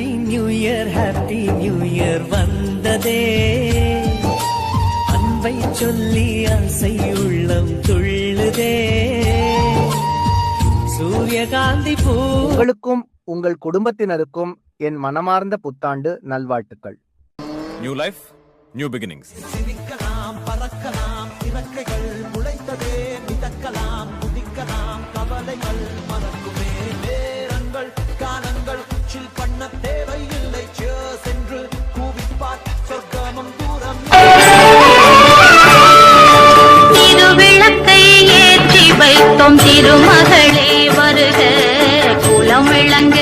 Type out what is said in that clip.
Happy new year வந்ததே, அன்பை சொல்லி ஆசை உள்ளம் துள்ளுதே. சூரியகாந்தி பூ. உங்களுக்கும் உங்கள் குடும்பத்தினருக்கும் என் மனமார்ந்த புத்தாண்டு நல்வாழ்த்துக்கள். New life, new beginnings. சிரிக்கலாம், பறக்கலாம், இறக்கைகள் முளைத்ததே, மிதக்கலாம், குதிக்கலாம், கவலைகள் மறக்குமே. நேரங்கள் காலங்கள் சில் பண்ண தேவையில்லை, சென்று கூவிப்பார் சொர்க்கமும் தூரம். திருவிளக்கை ஏற்றி வைத்தோம், திருமகளே வருக, குலம் விளங்க